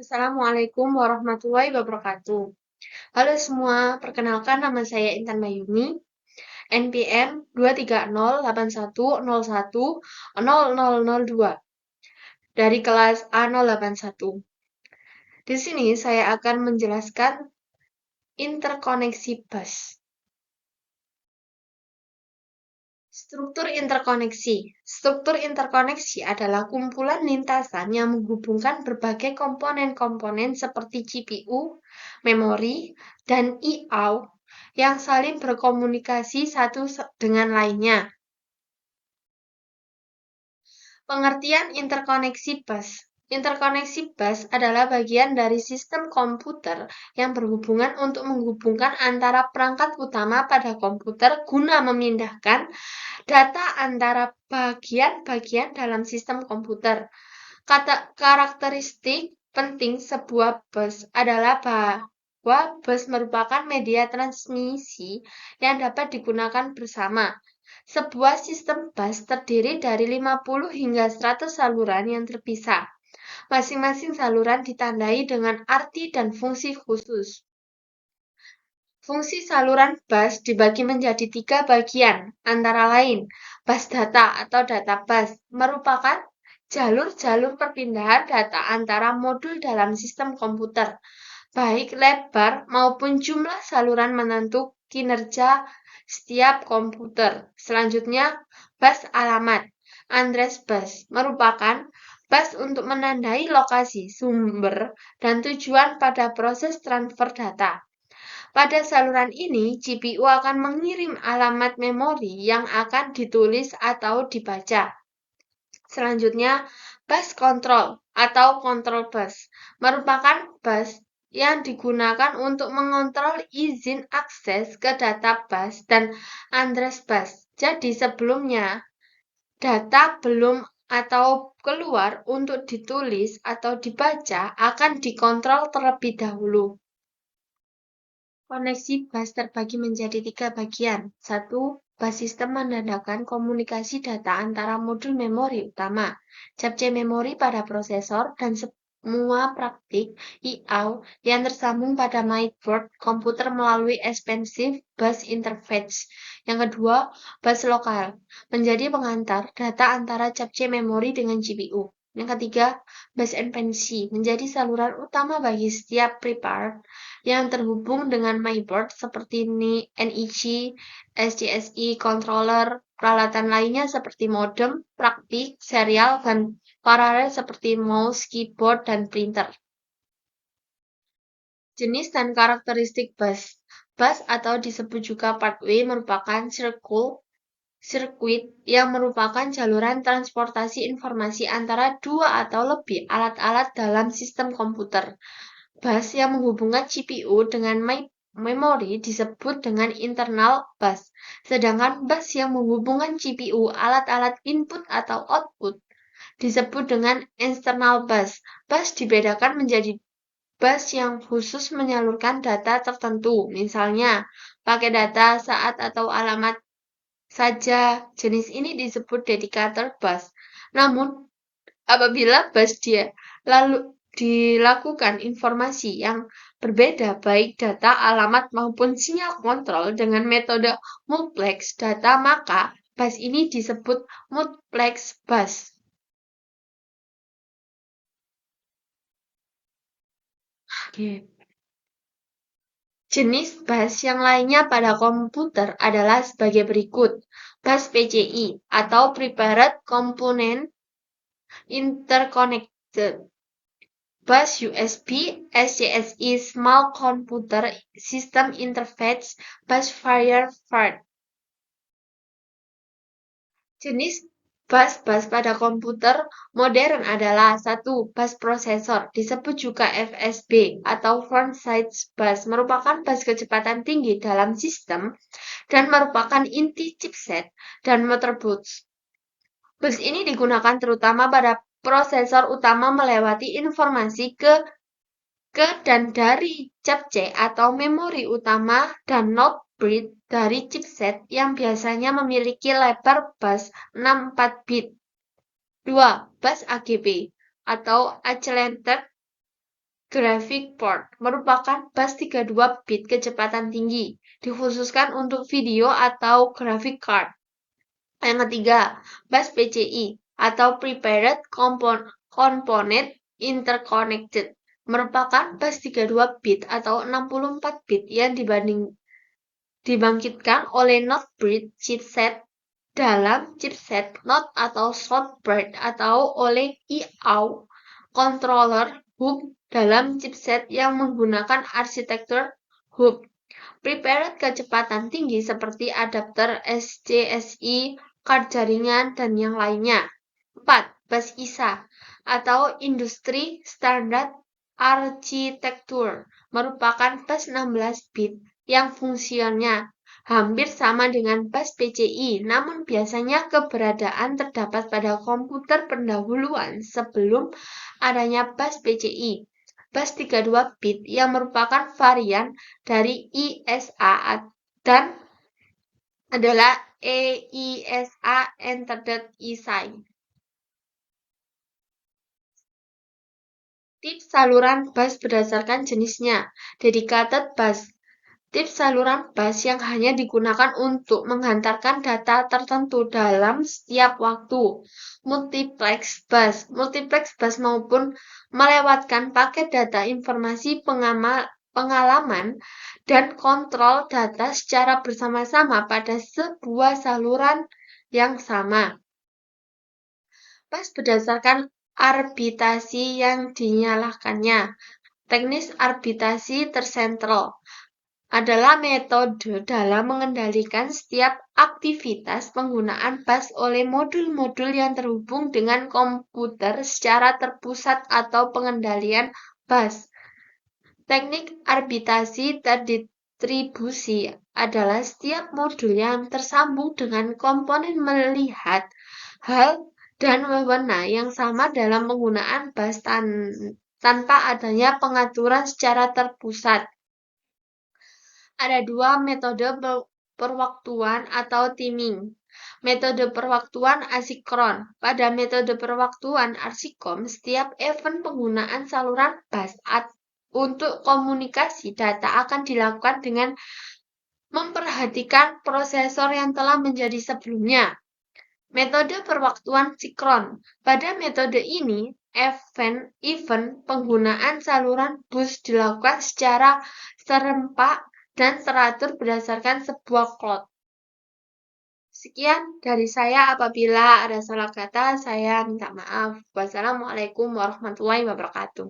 Assalamualaikum warahmatullahi wabarakatuh. Halo semua, perkenalkan nama saya Intan Mayuni, NPM 23081010002 dari kelas A081. Di sini saya akan menjelaskan interkoneksi bus. Struktur interkoneksi. Struktur interkoneksi adalah kumpulan lintasan yang menghubungkan berbagai komponen-komponen seperti CPU, memori, dan I/O yang saling berkomunikasi satu dengan lainnya. Pengertian interkoneksi bus. Interkoneksi bus adalah bagian dari sistem komputer yang berhubungan untuk menghubungkan antara perangkat utama pada komputer guna memindahkan data antara bagian-bagian dalam sistem komputer. Karakteristik penting sebuah bus adalah bahwa bus merupakan media transmisi yang dapat digunakan bersama. Sebuah sistem bus terdiri dari 50 hingga 100 saluran yang terpisah. Masing-masing saluran ditandai dengan arti dan fungsi khusus. Fungsi saluran bus dibagi menjadi 3 bagian, antara lain, bus data atau data bus merupakan jalur-jalur perpindahan data antara modul dalam sistem komputer, baik lebar maupun jumlah saluran menentu kinerja setiap komputer. Selanjutnya, bus alamat, address bus, merupakan bus untuk menandai lokasi, sumber, dan tujuan pada proses transfer data. Pada saluran ini, GPU akan mengirim alamat memori yang akan ditulis atau dibaca. Selanjutnya, bus control atau control bus merupakan bus yang digunakan untuk mengontrol izin akses ke data bus dan address bus. Jadi sebelumnya, data belum atau keluar untuk ditulis atau dibaca akan dikontrol terlebih dahulu. Koneksi bus terbagi menjadi 3 bagian. 1. Bus sistem menandakan komunikasi data antara modul memori utama, capce memori pada prosesor, dan semua praktik I/O yang tersambung pada mainboard komputer melalui expensive bus interface. Yang kedua, bus lokal, menjadi pengantar data antara capce memori dengan GPU. Yang ketiga, bus NPC, menjadi saluran utama bagi setiap prepared yang terhubung dengan mainboard seperti NIC, SDSI, controller, peralatan lainnya seperti modem, praktik, serial, dan paralel seperti mouse, keyboard, dan printer. Jenis dan karakteristik bus. Bus atau disebut juga pathway merupakan sirkuit yang merupakan jaluran transportasi informasi antara dua atau lebih alat-alat dalam sistem komputer. Bus yang menghubungkan GPU dengan memori disebut dengan internal bus, sedangkan bus yang menghubungkan GPU alat-alat input atau output disebut dengan external bus. Bus dibedakan menjadi bus yang khusus menyalurkan data tertentu, misalnya pakai data saat atau alamat saja. Jenis ini disebut dedicated bus. Namun, apabila bus lalu dilakukan informasi yang berbeda baik data, alamat maupun sinyal kontrol dengan metode multiplex data, maka bus ini disebut multiplex bus. Jenis bus yang lainnya pada komputer adalah sebagai berikut. Bus PCI atau Prepared Component Interconnected. Bus USB, SCSI Small Computer System Interface, Bus Firewire. Jenis bus pada komputer modern adalah 1. Bus prosesor, disebut juga FSB atau front side bus, merupakan bus kecepatan tinggi dalam sistem dan merupakan inti chipset dan motherboards. Bus ini digunakan terutama pada prosesor utama melewati informasi ke dan dari capce atau memori utama dan not bit dari chipset yang biasanya memiliki lebar bus 64 bit. 2. Bus AGB atau Accelerated Graphic Port merupakan bus 32 bit kecepatan tinggi, dikhususkan untuk video atau graphic card. Yang ketiga, bus PCI atau Prepared Component Interconnected merupakan bus 32 bit atau 64 bit yang dibangkitkan oleh Northbridge chipset dalam chipset North atau Southbridge atau oleh IAU controller hub dalam chipset yang menggunakan arsitektur hub. Prepared kecepatan tinggi seperti adapter SCSI, card jaringan, dan yang lainnya. 4. Bus ISA atau Industry Standard Architecture merupakan bus 16 bit yang fungsinya hampir sama dengan bus PCI, namun biasanya keberadaan terdapat pada komputer pendahuluan sebelum adanya bus PCI. Bus 32 bit yang merupakan varian dari ISA dan adalah EISA Entered ISA. Tips saluran bus berdasarkan jenisnya. Dedicated bus. Tips saluran bus yang hanya digunakan untuk menghantarkan data tertentu dalam setiap waktu. Multiplex bus. Multiplex bus maupun melewatkan paket data informasi pengalaman dan kontrol data secara bersama-sama pada sebuah saluran yang sama. Bus berdasarkan arbitrasi yang dinyalakannya. Teknis arbitrasi tersentral adalah metode dalam mengendalikan setiap aktivitas penggunaan bus oleh modul-modul yang terhubung dengan komputer secara terpusat atau pengendalian bus. Teknik arbitrasi terdistribusi adalah setiap modul yang tersambung dengan komponen melihat hal dan wewenang yang sama dalam penggunaan bus tanpa adanya pengaturan secara terpusat. Ada dua metode perwaktuan atau timing. Metode perwaktuan asinkron. Pada metode perwaktuan asinkron, setiap event penggunaan saluran bus untuk komunikasi data akan dilakukan dengan memperhatikan prosesor yang telah menjadi sebelumnya. Metode perwaktuan sinkron. Pada metode ini, event penggunaan saluran bus dilakukan secara serempak dan teratur berdasarkan sebuah cloud. Sekian dari saya. Apabila ada salah kata, saya minta maaf. Wassalamualaikum warahmatullahi wabarakatuh.